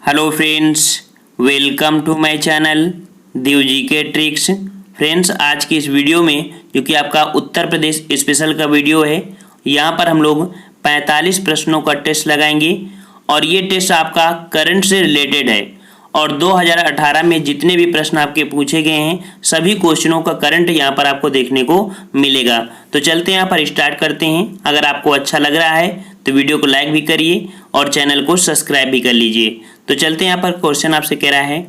Hello friends, welcome to my channel Dev ji के tricks. Friends, आज की इस वीडियो में जो कि आपका उत्तर प्रदेश स्पेशल का वीडियो है, यहाँ पर हम लोग 45 प्रश्नों का टेस्ट लगाएंगे और ये टेस्ट आपका करंट से रिलेटेड है और 2018 में जितने भी प्रश्न आपके पूछे गए हैं सभी क्वेश्चनों का करंट यहाँ पर आपको देखने को मिलेगा। तो चलते हैं यहाँ पर स्टार्ट करते हैं। अगर आपको अच्छा लग रहा है तो वीडियो को लाइक भी करिए और चैनल को सब्सक्राइब भी कर लीजिए। तो चलते हैं यहाँ पर क्वेश्चन आपसे कह रहा है,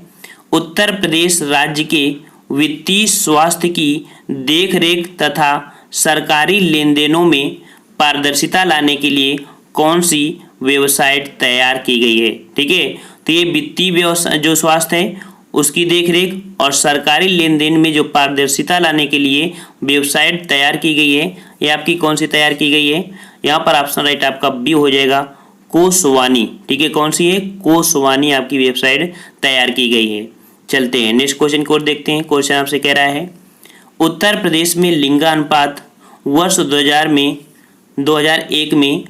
उत्तर प्रदेश राज्य के वित्तीय स्वास्थ्य की देखरेख तथा सरकारी लेन देनों में पारदर्शिता लाने के लिए कौन सी वेबसाइट तैयार की गई है। ठीक है, तो ये वित्तीय जो स्वास्थ्य है उसकी देखरेख और सरकारी लेन देन में जो पारदर्शिता लाने के लिए वेबसाइट तैयार की गई है, ये आपकी कौन सी तैयार की गई है। यहाँ पर ऑप्शन राइट आपका बी हो जाएगा, कोसवानी। ठीक है, कौन सी है, कोसवानी आपकी वेबसाइट तैयार की गई है। चलते हैं नेक्स्ट क्वेश्चन को देखते हैं। क्वेश्चन आपसे कह रहा है, उत्तर प्रदेश में लिंगानुपात वर्ष 2001 में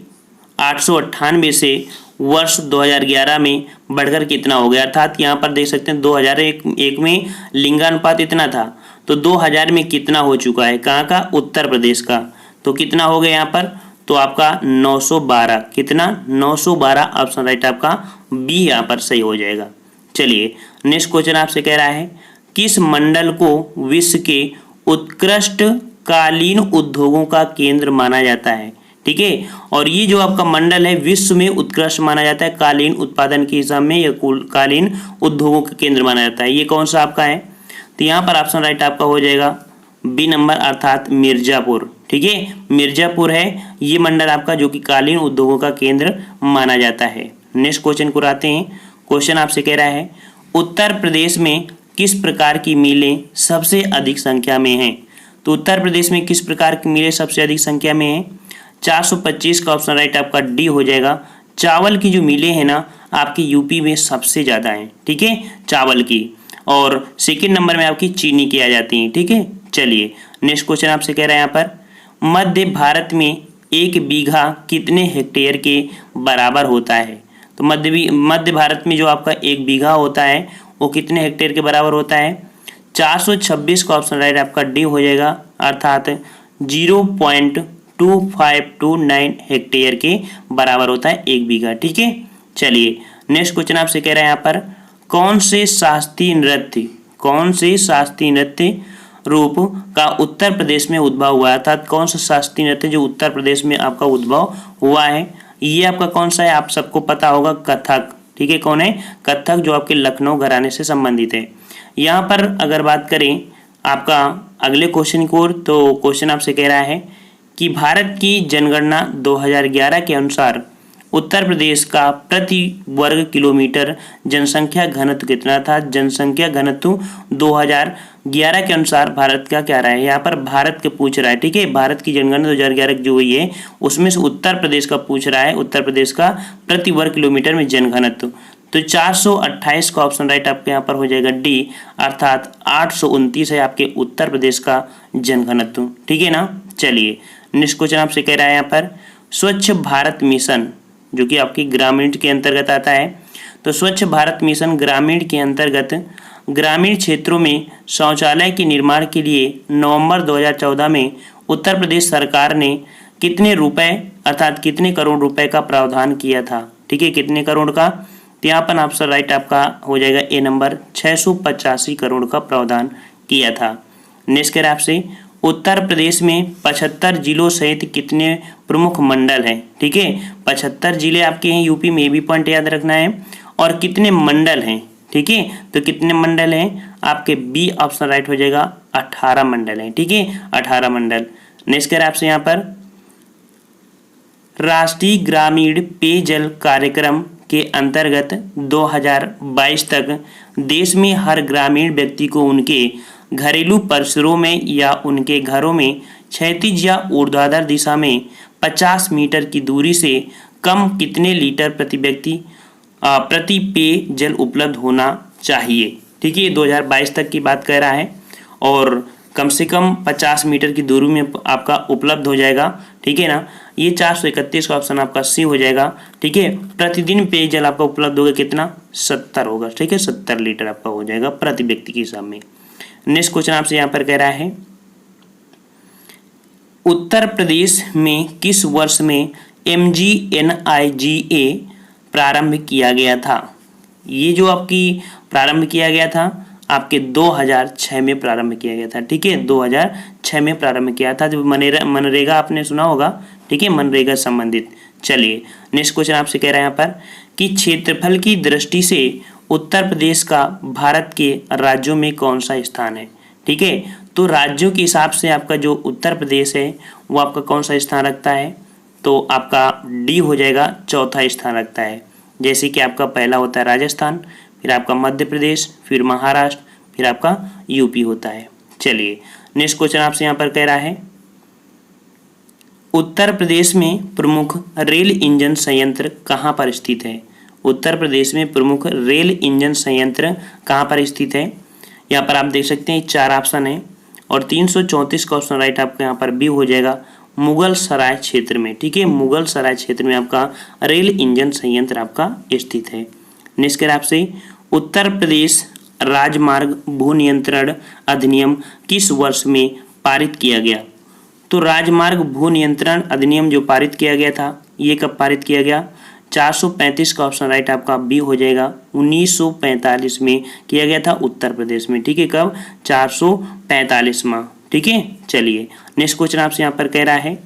898 से वर्ष 2011 में बढ़कर कितना हो गया। अर्थात यहाँ पर देख सकते हैं 2001 में लिंगानुपात इतना था, तो 2000 में कितना हो चुका है, कहाँ का, उत्तर प्रदेश का। तो कितना हो गया यहाँ पर, तो आपका 912। कितना, 912। ऑप्शन राइट आपका बी यहाँ पर सही हो जाएगा। चलिए नेक्स्ट क्वेश्चन आपसे कह रहा है, किस मंडल को विश्व के उत्कृष्ट कालीन उद्योगों का केंद्र माना जाता है। ठीक है, और ये जो आपका मंडल है विश्व में उत्कृष्ट माना जाता है कालीन उत्पादन के हिसाब में, या कालीन उद्योगों का केंद्र माना जाता है। ये कौन सा आपका है, तो यहाँ पर ऑप्शन राइट आपका हो जाएगा बी नंबर, अर्थात मिर्जापुर। ठीक है, मिर्जापुर है ये मंडल आपका जो कि कालीन उद्योगों का केंद्र माना जाता है। नेक्स्ट क्वेश्चन को आते हैं। क्वेश्चन आपसे कह रहा है, उत्तर प्रदेश में किस प्रकार की मिलें सबसे अधिक संख्या में हैं। तो उत्तर प्रदेश में किस प्रकार की मिलें सबसे अधिक संख्या में हैं, 425 का ऑप्शन राइट आपका डी हो जाएगा। चावल की जो मिलें हैं ना आपकी यूपी में सबसे ज़्यादा हैं। ठीक है, चावल की, और सेकंड नंबर में आपकी चीनी की आ जाती हैं। ठीक है, चलिए नेक्स्ट क्वेश्चन आपसे कह रहा है यहाँ पर, मध्य भारत में 1 बीघा कितने हेक्टेयर के बराबर होता है। तो मध्य भारत में जो आपका 1 बीघा होता है वो कितने हेक्टेयर के बराबर होता है, 426 का ऑप्शन राइट आपका डी हो जाएगा, अर्थात 0.2529 हेक्टेयर के बराबर होता है 1 बीघा। ठीक है, चलिए नेक्स्ट क्वेश्चन आपसे कह रहा है यहाँ पर, कौन से शास्त्रीय नृत्य रूप का उत्तर प्रदेश में उद्भव हुआ है। अर्थात कौन सा शास्त्रीय नृत्य जो उत्तर प्रदेश में आपका उद्भव हुआ है, ये आपका कौन सा है, आप सबको पता होगा, कथक। ठीक है, कौन है, कथक, जो आपके लखनऊ घराने से संबंधित है। यहाँ पर अगर बात करें आपका अगले क्वेश्चन को, तो क्वेश्चन आपसे कह रहा है कि भारत की जनगणना 2011 के अनुसार उत्तर प्रदेश का प्रति वर्ग किलोमीटर जनसंख्या घनत्व कितना था। जनसंख्या घनत्व 2011 के अनुसार भारत का क्या रहा है, यहाँ पर भारत के पूछ रहा है। ठीक है, भारत की जनगणना 2011 जो हुई है उसमें से उत्तर प्रदेश का पूछ रहा है, उत्तर प्रदेश का प्रति वर्ग किलोमीटर में जनघनत्व। तो 428 का ऑप्शन राइट आपके यहाँ पर हो जाएगा डी, अर्थात 829 है आपके उत्तर प्रदेश का जनघनत्व। ठीक है ना, चलिए नेक्स्ट क्वेश्चन आपसे कह रहा है यहाँ पर, स्वच्छ भारत मिशन जो कि आपकी ग्रामीण के अंतर्गत आता है। तो स्वच्छ भारत मिशन ग्रामीण के अंतर्गत ग्रामीण क्षेत्रों में शौचालय के निर्माण के लिए नवंबर 2014 में उत्तर प्रदेश सरकार ने कितने रुपए, अर्थात कितने करोड़ रुपए का प्रावधान किया था। ठीक है, कितने करोड़ का, तो यहाँ पर ऑप्शन राइट आपका हो जाएगा ए नंबर, 685 करोड़ का प्रावधान किया था। नेक्स्ट कह आपसे, उत्तर प्रदेश में 75 जिलों सहित कितने प्रमुख मंडल हैं। ठीक है, 75 जिले आपके हैं यूपी में, ये भी पॉइंट याद रखना है, और कितने मंडल हैं। ठीक है, तो कितने मंडल हैं आपके, बी ऑप्शन राइट हो जाएगा, 18 मंडल हैं। ठीक है, 18 मंडल। नेक्स्ट कह आपसे यहाँ पर, राष्ट्रीय ग्रामीण पेयजल कार्यक्रम के अंतर्गत 2022 तक देश में हर ग्रामीण व्यक्ति को उनके घरेलू परिसरों में या उनके घरों में क्षैतिज या ऊर्ध्वाधर दिशा में 50 मीटर की दूरी से कम कितने लीटर प्रति व्यक्ति प्रति पेय जल उपलब्ध होना चाहिए। ठीक है, 2022 तक की बात कर रहा है, और कम से कम 50 मीटर की दूरी में आपका उपलब्ध हो जाएगा, ठीक है ना। ये 431 का ऑप्शन आपका सी हो जाएगा, ठीक है। प्रतिदिन पेयजल आपका उपलब्ध होगा कितना, 70 होगा, ठीक है, 70 लीटर आपका हो जाएगा प्रति व्यक्ति के हिसाब में। नेक्स्ट क्वेश्चन आपसे यहाँ पर कह रहा है, उत्तर प्रदेश में किस वर्ष में MGNIGA प्रारंभ किया गया था। ये जो आपकी प्रारंभ किया गया था आपके 2006 में प्रारंभ किया गया था, ठीक है, 2006 में प्रारंभ किया था। जब मनरेगा आपने सुना होगा, ठीक है, मनरेगा संबंधित। चलिए नेक्स्ट क्वेश्चन आपसे कह रहा है यहाँ पर कि क्षेत्रफल की दृष्टि से उत्तर प्रदेश का भारत के राज्यों में कौन सा स्थान है, ठीक है। तो राज्यों के हिसाब से आपका जो उत्तर प्रदेश है वो आपका कौन सा स्थान रखता है, तो आपका डी हो जाएगा, चौथा स्थान रखता है। जैसे कि आपका पहला होता है राजस्थान, फिर आपका मध्य प्रदेश, फिर महाराष्ट्र, फिर आपका यूपी होता है। चलिए नेक्स्ट क्वेश्चन आपसे यहाँ पर कह रहा है, उत्तर प्रदेश में प्रमुख रेल इंजन संयंत्र कहाँ पर स्थित है। उत्तर प्रदेश में प्रमुख रेल इंजन संयंत्र कहाँ पर स्थित है। यहाँ पर आप देख सकते हैं 4 ऑप्शन है और 334 का ऑप्शन राइट आपका यहाँ पर बी हो जाएगा, मुगल सराय क्षेत्र में, ठीक है, मुगल सराय क्षेत्र में आपका रेल इंजन संयंत्र आपका स्थित है। नेक्स्ट आपसे, उत्तर प्रदेश राजमार्ग भू नियंत्रण अधिनियम किस वर्ष में पारित किया गया। तो राजमार्ग भू नियंत्रण अधिनियम जो पारित किया गया था ये कब पारित किया गया, 435 का ऑप्शन राइट आपका बी हो जाएगा, 1945 में किया गया था उत्तर प्रदेश में, ठीक है, कब, 445 में, ठीक है। चलिए नेक्स्ट क्वेश्चन आपसे यहाँ पर कह रहा है,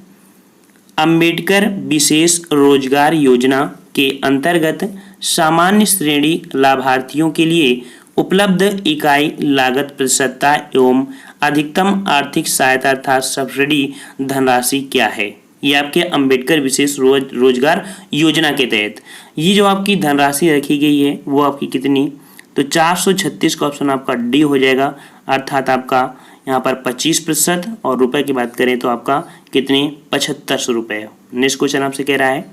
अंबेडकर विशेष रोजगार योजना के अंतर्गत सामान्य श्रेणी लाभार्थियों के लिए उपलब्ध इकाई लागत प्रतिशतता एवं अधिकतम आर्थिक सहायता अर्थात सब्सिडी धनराशि क्या है। ये आपके अंबेडकर विशेष रोजगार योजना के तहत ये जो आपकी धनराशि रखी गई है वो आपकी कितनी, तो 436 का ऑप्शन आपका डी हो जाएगा, अर्थात आपका यहाँ पर 25% और रुपए की बात करें तो आपका कितने, 75 रुपये। नेक्स्ट क्वेश्चन आपसे कह रहा है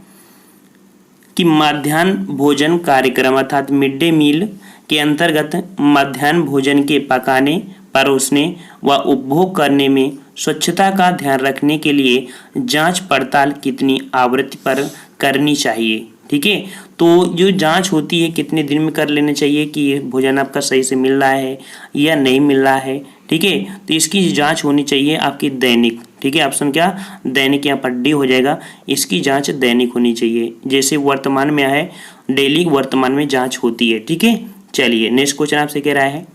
कि मध्याह्न भोजन कार्यक्रम अर्थात मिड डे मील के अंतर्गत मध्याह्न भोजन के पकाने, परोसने व उपभोग करने में स्वच्छता का ध्यान रखने के लिए जांच पड़ताल कितनी आवृत्ति पर करनी चाहिए, ठीक है। तो जो जांच होती है कितने दिन में कर लेना चाहिए कि ये भोजन आपका सही से मिल रहा है या नहीं मिल रहा है, ठीक है। तो इसकी जांच होनी चाहिए आपकी दैनिक, ठीक है, ऑप्शन क्या, दैनिक, यहाँ पर डी हो जाएगा, इसकी जांच दैनिक होनी चाहिए। जैसे वर्तमान में है डेली वर्तमान में जांच होती है, ठीक है। चलिए नेक्स्ट क्वेश्चन आपसे कह रहा है,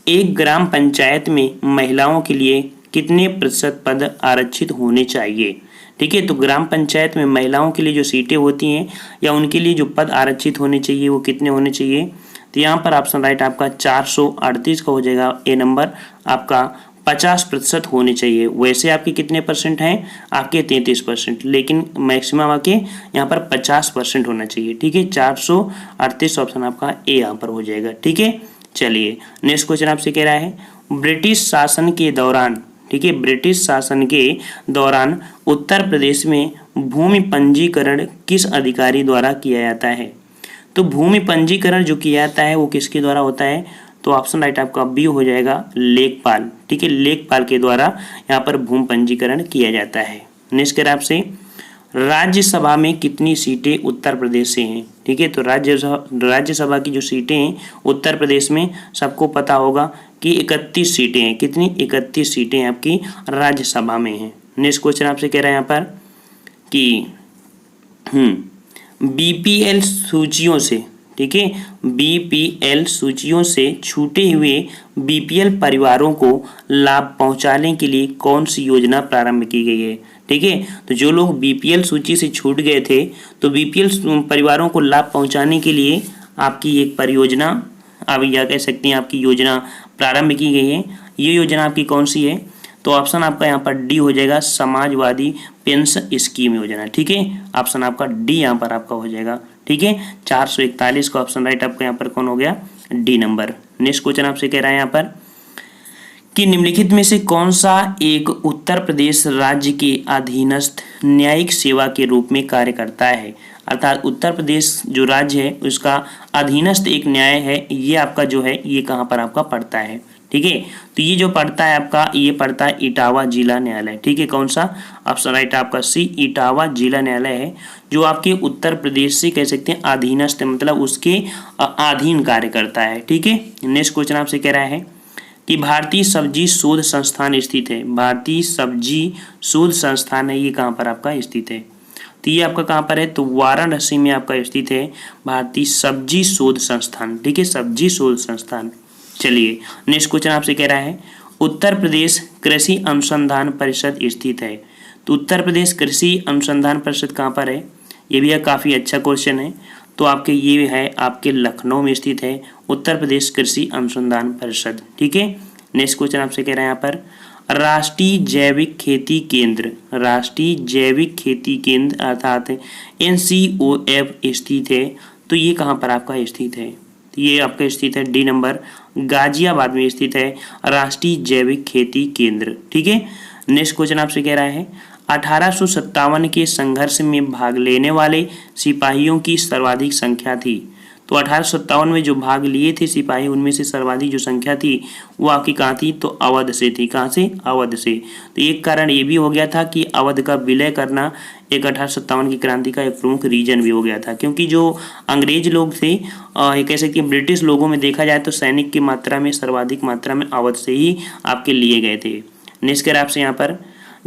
एक ग्राम पंचायत में महिलाओं के लिए कितने प्रतिशत पद आरक्षित होने चाहिए, ठीक है। तो ग्राम पंचायत में महिलाओं के लिए जो सीटें होती हैं या उनके लिए जो पद आरक्षित होने चाहिए वो कितने होने चाहिए, तो यहाँ पर ऑप्शन राइट आपका 438 का हो जाएगा, ए नंबर आपका 50% होने चाहिए। वैसे आपके कितने परसेंट हैं, आपके 33%, लेकिन मैक्सिमम आपके यहाँ पर 50% होना चाहिए, ठीक है। 438 ऑप्शन आपका ए यहाँ पर हो जाएगा, ठीक है। चलिए नेक्स्ट क्वेश्चन आपसे कह रहा है, ब्रिटिश शासन के दौरान, ठीक है, ब्रिटिश शासन के दौरान उत्तर प्रदेश में भूमि पंजीकरण किस अधिकारी द्वारा किया जाता है। तो भूमि पंजीकरण जो किया जाता है वो किसके द्वारा होता है, तो ऑप्शन राइट आपका बी हो जाएगा, लेखपाल, ठीक है, लेखपाल के द्वारा यहाँ पर भूमि पंजीकरण किया जाता है। नेक्स्ट करें आपसे, राज्यसभा में कितनी सीटें उत्तर प्रदेश से हैं, ठीक है। तो राज्यसभा की जो सीटें हैं उत्तर प्रदेश में सबको पता होगा कि 31 सीटें हैं, कितनी, 31 सीटें आपकी राज्यसभा में हैं। नेक्स्ट क्वेश्चन आपसे कह रहा है यहाँ पर कि बीपीएल सूचियों से, ठीक है, बीपीएल सूचियों से छूटे हुए बीपीएल परिवारों को लाभ पहुंचाने के लिए कौन सी योजना प्रारंभ की गई है, ठीक है। तो जो लोग बीपीएल सूची से छूट गए थे तो बीपीएल परिवारों को लाभ पहुंचाने के लिए आपकी एक परियोजना, आप यह कह सकते हैं आपकी योजना प्रारंभ की गई है। ये योजना आपकी कौन सी है, तो ऑप्शन आपका यहाँ पर डी हो जाएगा, समाजवादी पेंशन स्कीम योजना, ठीक है, ऑप्शन आपका डी यहाँ पर आपका हो जाएगा, ठीक है। 441 का ऑप्शन राइट आपका यहाँ पर कौन हो गया, डी नंबर। नेक्स्ट क्वेश्चन आपसे कह रहा है यहाँ पर कि निम्नलिखित में से कौन सा एक उत्तर प्रदेश राज्य के अधीनस्थ न्यायिक सेवा के रूप में कार्य करता है, अर्थात उत्तर प्रदेश जो राज्य है उसका अधीनस्थ एक न्याय है, ये आपका जो है ये कहाँ पर आपका पड़ता है, ठीक है। तो ये जो पड़ता है आपका, ये पड़ता है इटावा जिला न्यायालय, ठीक है। कौन सा? ऑप्शन राइट आपका सी, इटावा जिला न्यायालय है, जो आपके उत्तर प्रदेश से कह सकते हैं अधीनस्थ, मतलब उसके अधीन कार्य करता है, ठीक है। नेक्स्ट क्वेश्चन आपसे कह रहा है कि भारतीय सब्जी शोध संस्थान स्थित है। भारतीय सब्जी शोध संस्थान है, ये कहाँ पर आपका स्थित है? तो ये आपका कहाँ पर है? तो वाराणसी में आपका स्थित है भारतीय सब्जी शोध संस्थान, ठीक है, सब्जी शोध संस्थान। चलिए नेक्स्ट क्वेश्चन आपसे कह रहा है उत्तर प्रदेश कृषि अनुसंधान परिषद स्थित है। तो उत्तर प्रदेश कृषि अनुसंधान परिषद कहाँ पर है? ये भी काफ़ी अच्छा क्वेश्चन है। तो आपके ये है आपके लखनऊ में स्थित है उत्तर प्रदेश कृषि अनुसंधान परिषद, ठीक है। नेक्स्ट क्वेश्चन आपसे कह रहे हैं यहाँ पर राष्ट्रीय जैविक खेती केंद्र, राष्ट्रीय जैविक खेती केंद्र अर्थात NCOF स्थित है। तो ये कहाँ पर आपका स्थित है? तो ये आपका स्थित है डी नंबर, गाजियाबाद में स्थित है राष्ट्रीय जैविक खेती केंद्र, ठीक है। नेक्स्ट क्वेश्चन आपसे कह रहा है 1857 के संघर्ष में भाग लेने वाले सिपाहियों की सर्वाधिक संख्या थी। तो 1857 में जो भाग लिए थे सिपाही, उनमें से सर्वाधिक जो संख्या थी वो आपकी कहाँ थी? तो अवध से थी। कहाँ से? अवध से। तो एक कारण ये भी हो गया था कि अवध का विलय करना एक 1857 की क्रांति का एक प्रमुख रीजन भी हो गया था, क्योंकि जो अंग्रेज लोग थे, ये कह सकते हैं ब्रिटिश लोगों में देखा जाए तो सैनिक की मात्रा में सर्वाधिक मात्रा में अवध से ही आपके लिए गए थे। नेक्स्ट कर आपसे यहाँ पर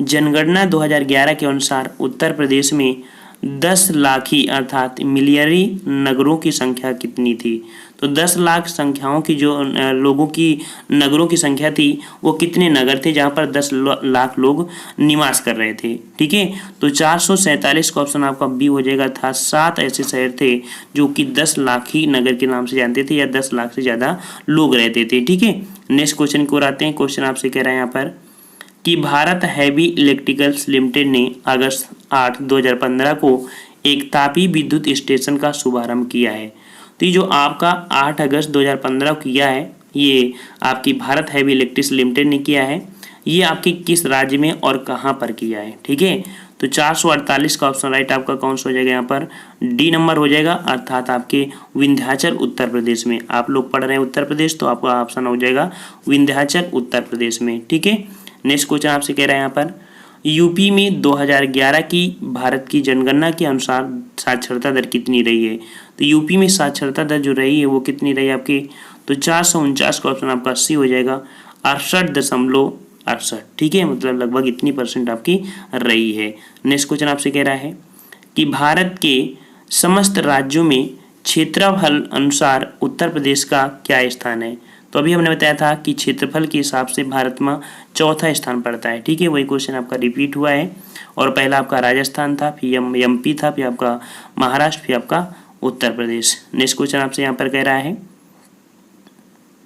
जनगणना 2011 के अनुसार उत्तर प्रदेश में 10 लाखी अर्थात मिलियरी नगरों की संख्या कितनी थी? तो 10 लाख संख्याओं की जो लोगों की नगरों की संख्या थी वो कितने नगर थे जहाँ पर 10 लाख लोग निवास कर रहे थे, ठीक है। तो 447 का ऑप्शन आपका बी हो जाएगा था। 7 ऐसे शहर थे जो कि 10 लाखी नगर के नाम से जानते थे या 10 लाख से ज़्यादा लोग रहते थे, ठीक है। नेक्स्ट क्वेश्चन को आते हैं। क्वेश्चन आपसे कह रहे हैं यहाँ पर कि भारत हैवी इलेक्ट्रिकल्स लिमिटेड ने अगस्त 8, 2015 को एक तापी विद्युत स्टेशन का शुभारंभ किया है। तो ये जो आपका 8 अगस्त 2015 को किया है, ये आपकी भारत हैवी इलेक्ट्रिक्स लिमिटेड ने किया है। ये आपके किस राज्य में और कहाँ पर किया है, ठीक है। तो 448 का ऑप्शन राइट आपका कौन सा हो जाएगा? यहाँ पर डी नंबर हो जाएगा, अर्थात आपके विंध्याचल उत्तर प्रदेश में। आप लोग पढ़ रहे हैं उत्तर प्रदेश, तो आपका ऑप्शन हो जाएगा विंध्याचल उत्तर प्रदेश में, ठीक है। नेक्स्ट क्वेश्चन आपसे कह रहे हैं यहाँ पर यूपी में 2011 की भारत की जनगणना के अनुसार साक्षरता दर कितनी रही है? तो यूपी में साक्षरता दर जो रही है वो कितनी रही आपकी? तो 449 का ऑप्शन आपका सी हो जाएगा, 68.68, ठीक है, मतलब लगभग इतनी % आपकी रही है। नेक्स्ट क्वेश्चन आपसे कह रहा है कि भारत के समस्त राज्यों में क्षेत्रफल अनुसार उत्तर प्रदेश का क्या स्थान है? तो अभी हमने बताया था कि क्षेत्रफल के हिसाब से भारत में चौथा स्थान पड़ता है, ठीक है। वही क्वेश्चन आपका रिपीट हुआ है, और पहला आपका राजस्थान था, फिर MP था, फिर आपका महाराष्ट्र, फिर आपका उत्तर प्रदेश। नेक्स्ट क्वेश्चन आपसे यहाँ पर कह रहा है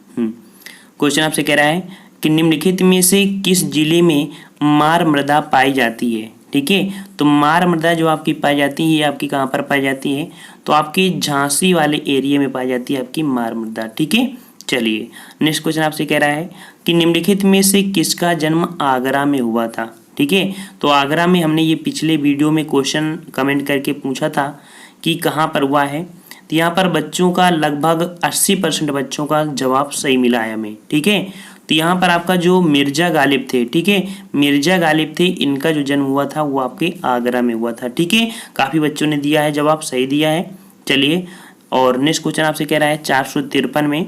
क्वेश्चन आपसे कह रहा है कि निम्नलिखित में से किस जिले में मार मृदा पाई जाती है, ठीक है। तो मार मृदा जो आपकी पाई जाती है ये आपकी कहाँ पर पाई जाती है? तो आपकी झांसी वाले एरिया में पाई जाती है आपकी मार मृदा, ठीक है। चलिए नेक्स्ट क्वेश्चन आपसे कह रहा है कि निम्नलिखित में से किसका जन्म आगरा में हुआ था, ठीक है। तो आगरा में हमने ये पिछले वीडियो में क्वेश्चन कमेंट करके पूछा था कि कहाँ पर हुआ है। तो यहाँ पर बच्चों का लगभग 80% बच्चों का जवाब सही मिला है हमें, ठीक है। तो यहाँ पर आपका जो मिर्जा गालिब थे, ठीक है, मिर्जा गालिब थे, इनका जो जन्म हुआ था वो आपके आगरा में हुआ था, ठीक है। काफ़ी बच्चों ने दिया है जवाब, सही दिया है। चलिए और नेक्स्ट क्वेश्चन आपसे कह रहा है 453 में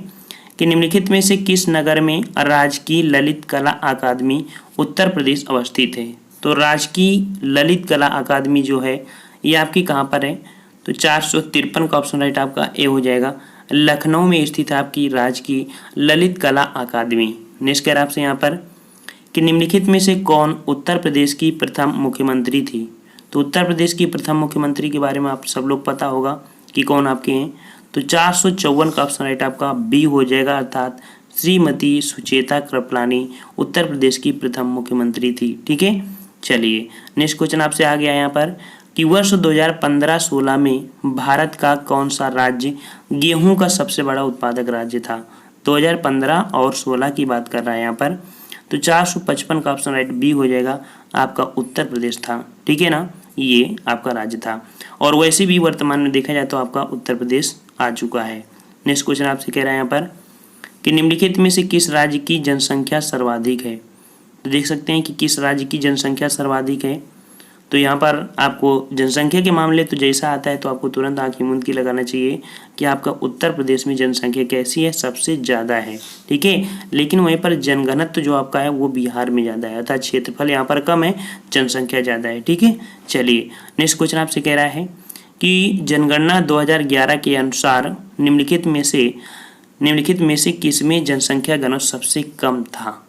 कि निम्नलिखित में से किस नगर में राजकीय ललित कला अकादमी उत्तर प्रदेश अवस्थित है? तो राजकीय ललित कला अकादमी जो है ये आपकी कहाँ पर है? तो 453 का ऑप्शन राइट आपका ए हो जाएगा, लखनऊ में स्थित है आपकी राजकीय ललित कला अकादमी। नेक्स्ट कह रहा है आपसे यहाँ पर कि निम्नलिखित में से कौन उत्तर प्रदेश की प्रथम मुख्यमंत्री थी? तो उत्तर प्रदेश की प्रथम मुख्यमंत्री के बारे में आप सब लोग पता होगा कि कौन आपके हैं। तो 454 का ऑप्शन राइट आपका बी हो जाएगा, अर्थात श्रीमती सुचेता कृपलानी उत्तर प्रदेश की प्रथम मुख्यमंत्री थी, ठीक है। चलिए नेक्स्ट क्वेश्चन आपसे आ गया यहाँ पर कि वर्ष 2015-16 में भारत का कौन सा राज्य गेहूं का सबसे बड़ा उत्पादक राज्य था? 2015 और 16 की बात कर रहा है यहाँ पर। तो 455 का ऑप्शन राइट बी हो जाएगा, आपका उत्तर प्रदेश था, ठीक है ना, ये आपका राज्य था। और वैसे भी वर्तमान में देखा जाए तो आपका उत्तर प्रदेश आ चुका है। नेक्स्ट क्वेश्चन आपसे कह रहा है यहाँ पर कि निम्नलिखित में से किस राज्य की जनसंख्या सर्वाधिक है। तो देख सकते हैं कि किस राज्य की जनसंख्या सर्वाधिक है। तो यहाँ पर आपको जनसंख्या के मामले तो जैसा आता है तो आपको तुरंत आंखें मूंद के लगाना चाहिए कि आपका उत्तर प्रदेश में जनसंख्या कैसी है, सबसे ज़्यादा है, ठीक है। लेकिन वहीं पर जनघनत्व जो आपका है वो बिहार में ज़्यादा है, अर्थात क्षेत्रफल यहाँ पर कम है, जनसंख्या ज़्यादा है, ठीक है। चलिए नेक्स्ट क्वेश्चन आपसे कह रहा है कि जनगणना 2011 के अनुसार निम्नलिखित में से किसमें जनसंख्या घनत्व सबसे कम था,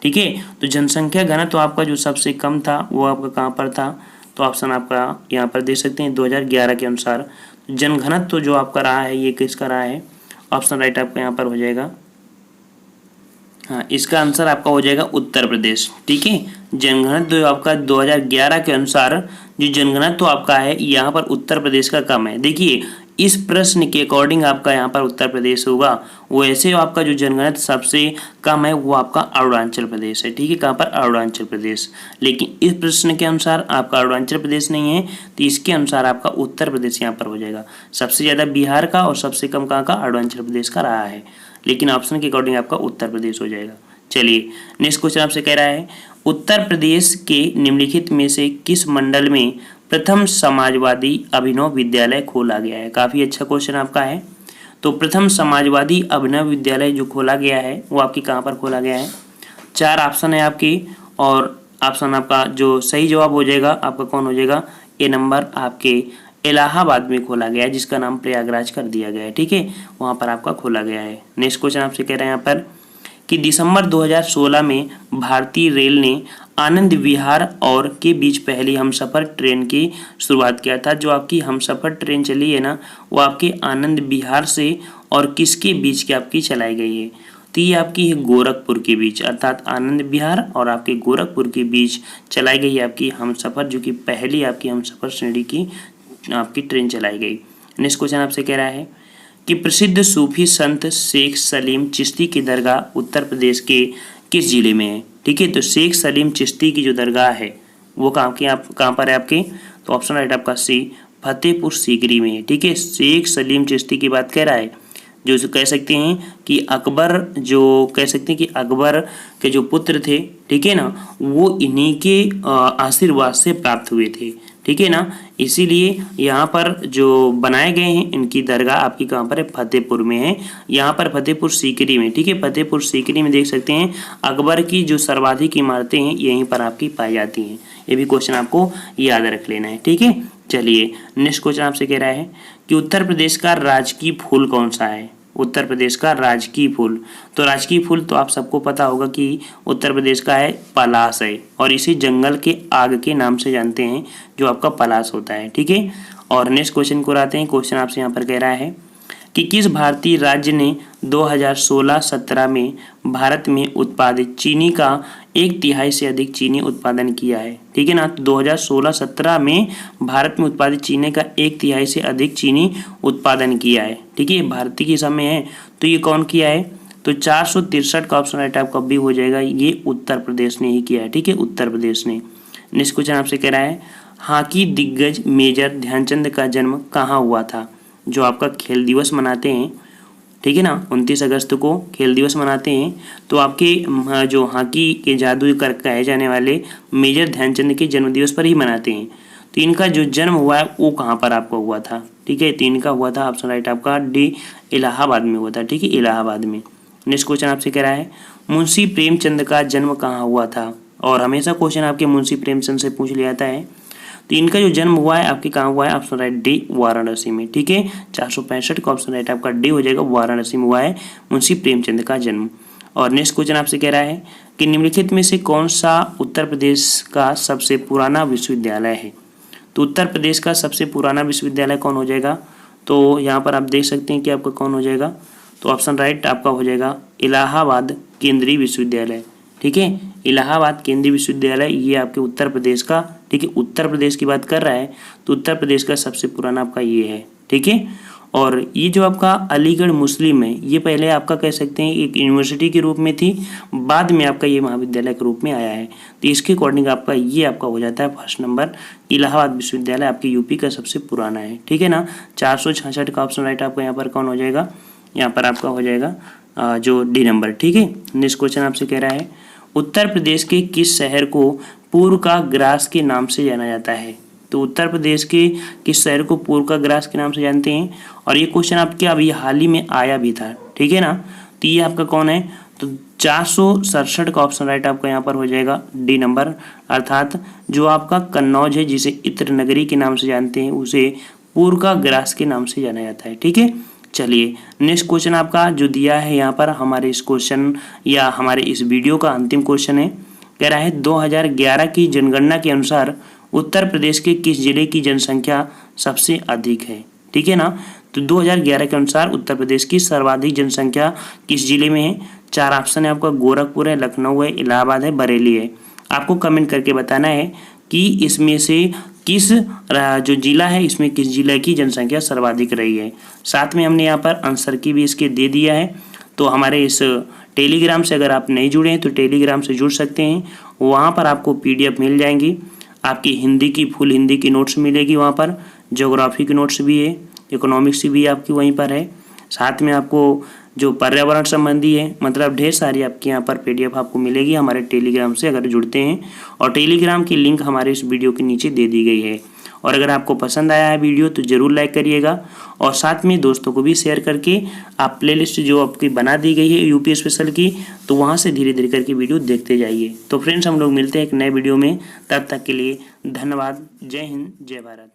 ठीक है। तो जनसंख्या घनत्व तो आपका जो सबसे कम था वो आपका कहाँ पर था, तो ऑप्शन आपका यहाँ पर दे सकते हैं 2011 के अनुसार जनघनत्व तो जो आपका रहा है ये किसका रहा है, ऑप्शन राइट आपका यहाँ पर हो जाएगा, हाँ इसका आंसर आपका हो जाएगा उत्तर प्रदेश, ठीक है। जनघनत्व जो आपका 2011 के अनुसार जो जनघनत्व तो आपका है यहाँ पर उत्तर प्रदेश का कम है। देखिए इस प्रश्न के अकॉर्डिंग आपका यहाँ पर उत्तर प्रदेश होगा, वैसे आपका जो जनगणना सबसे कम है वो आपका अरुणाचल प्रदेश है, ठीक है। कहाँ पर, अरुणाचल प्रदेश। लेकिन इस प्रश्न के अनुसार आपका अरुणाचल प्रदेश नहीं है, तो इसके अनुसार आपका उत्तर प्रदेश यहाँ पर हो जाएगा। सबसे ज़्यादा बिहार का और सबसे कम कहाँ का, अरुणाचल प्रदेश का रहा है, लेकिन ऑप्शन के अकॉर्डिंग आपका उत्तर प्रदेश हो जाएगा। चलिए नेक्स्ट क्वेश्चन आपसे कह रहा है उत्तर प्रदेश के निम्नलिखित में से किस मंडल में प्रथम समाजवादी अभिनव विद्यालय खोला गया है। काफ़ी अच्छा क्वेश्चन आपका है। तो प्रथम समाजवादी अभिनव विद्यालय जो खोला गया है वो आपकी कहाँ पर खोला गया है, 4 ऑप्शन है आपकी, और ऑप्शन आपका जो सही जवाब हो जाएगा आपका कौन हो जाएगा, ए नंबर आपके इलाहाबाद में खोला गया है, जिसका नाम प्रयागराज कर दिया गया है, ठीक है। वहाँ पर आपका खोला गया है। नेक्स्ट क्वेश्चन आपसे कह रहे हैं यहाँ पर कि दिसंबर 2016 में भारतीय रेल ने आनंद विहार और के बीच पहली हमसफ़र ट्रेन की शुरुआत किया था। जो आपकी हमसफ़र ट्रेन चली है ना वो आपके आनंद विहार से और किसके बीच की आपकी चलाई गई है, तो ये आपकी है गोरखपुर के बीच, अर्थात आनंद विहार और आपके गोरखपुर के बीच चलाई गई आपकी हमसफ़र, जो कि पहली आपकी हमसफ़र श्रेणी की आपकी ट्रेन चलाई गई। नेक्स्ट क्वेश्चन आपसे कह रहा है कि प्रसिद्ध सूफी संत शेख सलीम चिश्ती की दरगाह उत्तर प्रदेश के किस जिले में है, ठीक है। तो शेख सलीम चिश्ती की जो दरगाह है वो कहाँ पर है आपके, तो ऑप्शन राइट आपका सी, फतेहपुर सीकरी में है, ठीक है। शेख सलीम चिश्ती की बात कर रहा है, जो कह सकते हैं कि अकबर, जो कह सकते हैं कि अकबर के जो पुत्र थे, ठीक है ना, वो इन्हीं के आशीर्वाद से प्राप्त हुए थे, ठीक है ना। इसीलिए यहाँ पर जो बनाए गए हैं इनकी दरगाह आपकी कहाँ पर है, फतेहपुर में है, यहाँ पर फतेहपुर सीकरी में, ठीक है। फतेहपुर सीकरी में देख सकते हैं अकबर की जो सर्वाधिक इमारतें हैं यहीं पर आपकी पाई जाती हैं। ये भी क्वेश्चन आपको याद रख लेना है, ठीक है। चलिए नेक्स्ट क्वेश्चन आपसे कह रहा है कि उत्तर प्रदेश का राजकीय फूल कौन सा है, उत्तर प्रदेश का राजकीय फूल। तो राजकीय फूल तो आप सबको पता होगा कि उत्तर प्रदेश का है पलाश है, और इसे जंगल के आग के नाम से जानते हैं, जो आपका पलाश होता है, ठीक है। और नेक्स्ट क्वेश्चन को आते हैं। क्वेश्चन आपसे यहाँ पर कह रहा है कि किस भारतीय राज्य ने 2016-17 में भारत में उत्पादित चीनी का 1/3 से अधिक चीनी उत्पादन किया है, ठीक है ना। तो 2016-17 में भारत में उत्पादित चीनी का 1/3 से अधिक चीनी उत्पादन किया है, ठीक है। भारतीय के समय है तो ये कौन किया है, तो 463 का ऑप्शन राइट आपका बी हो जाएगा, ये उत्तर प्रदेश ने ही किया है, ठीक है, उत्तर प्रदेश ने। नेक्स्ट क्वेश्चन आपसे कह रहा है हॉकी दिग्गज मेजर ध्यानचंद का जन्म कहाँ हुआ था। जो आपका खेल दिवस मनाते हैं, ठीक है ना, 29 अगस्त को खेल दिवस मनाते हैं, तो आपके जो हॉकी के जादूगर कहे जाने वाले मेजर ध्यानचंद के जन्मदिवस पर ही मनाते हैं। तो इनका जो जन्म हुआ है वो कहाँ पर आपको हुआ था, ठीक है। तो इनका हुआ था ऑप्शन राइट आपका डी, इलाहाबाद में हुआ था, ठीक है, इलाहाबाद में। नेक्स्ट क्वेश्चन आपसे कह रहा है मुंशी प्रेमचंद का जन्म कहाँ हुआ था, और हमेशा क्वेश्चन आपके मुंशी प्रेमचंद से पूछ लिया जाता है। तो इनका जो जन्म हुआ है आपके कहाँ हुआ है, ऑप्शन राइट डी, वाराणसी में, ठीक है। 465 का ऑप्शन राइट आपका डी हो जाएगा, वाराणसी में हुआ है मुंशी प्रेमचंद का जन्म। और नेक्स्ट क्वेश्चन आपसे कह रहा है कि निम्नलिखित में से कौन सा उत्तर प्रदेश का सबसे पुराना विश्वविद्यालय है। तो उत्तर प्रदेश का सबसे पुराना विश्वविद्यालय कौन हो जाएगा, तो यहाँ पर आप देख सकते हैं कि आपका कौन हो जाएगा, तो ऑप्शन राइट आपका हो जाएगा इलाहाबाद केंद्रीय विश्वविद्यालय, ठीक है। इलाहाबाद केंद्रीय विश्वविद्यालय ये आपके उत्तर प्रदेश का, ठीक है, उत्तर प्रदेश की बात कर रहा है तो उत्तर प्रदेश का सबसे पुराना आपका ये है, ठीक है। और ये जो आपका अलीगढ़ मुस्लिम है ये पहले आपका कह सकते हैं एक यूनिवर्सिटी के रूप में थी, बाद में आपका ये महाविद्यालय के रूप में आया है। तो इसके अकॉर्डिंग आपका ये आपका हो जाता है फर्स्ट नंबर, इलाहाबाद विश्वविद्यालय आपके यूपी का सबसे पुराना है, ठीक है ना। 466 का ऑप्शन राइट आपका यहाँ पर कौन हो जाएगा, यहाँ पर आपका हो जाएगा जो डी नंबर। ठीक है, नेक्स्ट क्वेश्चन आपसे कह रहा है उत्तर प्रदेश के किस शहर को पूर्व का ग्रास के नाम से जाना जाता है। तो उत्तर प्रदेश के किस शहर को पूर्व का ग्रास के नाम से जानते हैं, और ये क्वेश्चन आपके अभी हाल ही में आया भी था। ठीक है ना, तो ये आपका कौन है, तो 467 का ऑप्शन राइट आपका यहाँ पर हो जाएगा डी नंबर, अर्थात जो आपका कन्नौज है जिसे इत्र नगरी के नाम से जानते हैं उसे पूर्व का ग्रास के नाम से जाना जाता है। ठीक है, चलिए नेक्स्ट क्वेश्चन आपका जो दिया है यहाँ पर हमारे इस क्वेश्चन या हमारे इस वीडियो का अंतिम क्वेश्चन है, कह रहा है 2011 की जनगणना के अनुसार उत्तर प्रदेश के किस जिले की जनसंख्या सबसे अधिक है। ठीक है ना, तो 2011 के अनुसार उत्तर प्रदेश की सर्वाधिक जनसंख्या किस जिले में है। 4 ऑप्शन है आपका, गोरखपुर है, लखनऊ है, इलाहाबाद है, बरेली है। आपको कमेंट करके बताना है कि इसमें से किस जो जिला है इसमें किस जिले की जनसंख्या सर्वाधिक रही है। साथ में हमने यहाँ पर आंसर की भी इसके दे दिया है। तो हमारे इस टेलीग्राम से अगर आप नहीं जुड़े हैं तो टेलीग्राम से जुड़ सकते हैं, वहाँ पर आपको PDF मिल जाएंगी, आपकी हिंदी की फुल हिंदी की नोट्स मिलेगी, वहाँ पर ज्योग्राफी की नोट्स भी है, इकोनॉमिक्स भी आपकी वहीं पर है। साथ में आपको जो पर्यावरण संबंधी है मतलब ढेर सारी आपके यहाँ पर PDF आपको मिलेगी हमारे टेलीग्राम से अगर जुड़ते हैं, और टेलीग्राम की लिंक हमारे इस वीडियो के नीचे दे दी गई है। और अगर आपको पसंद आया है वीडियो तो ज़रूर लाइक करिएगा, और साथ में दोस्तों को भी शेयर करके आप प्लेलिस्ट जो आपकी बना दी गई है UP स्पेशल की, तो वहाँ से धीरे धीरे करके वीडियो देखते जाइए। तो फ्रेंड्स हम लोग मिलते हैं एक नए वीडियो में, तब तक के लिए धन्यवाद। जय हिंद, जय भारत।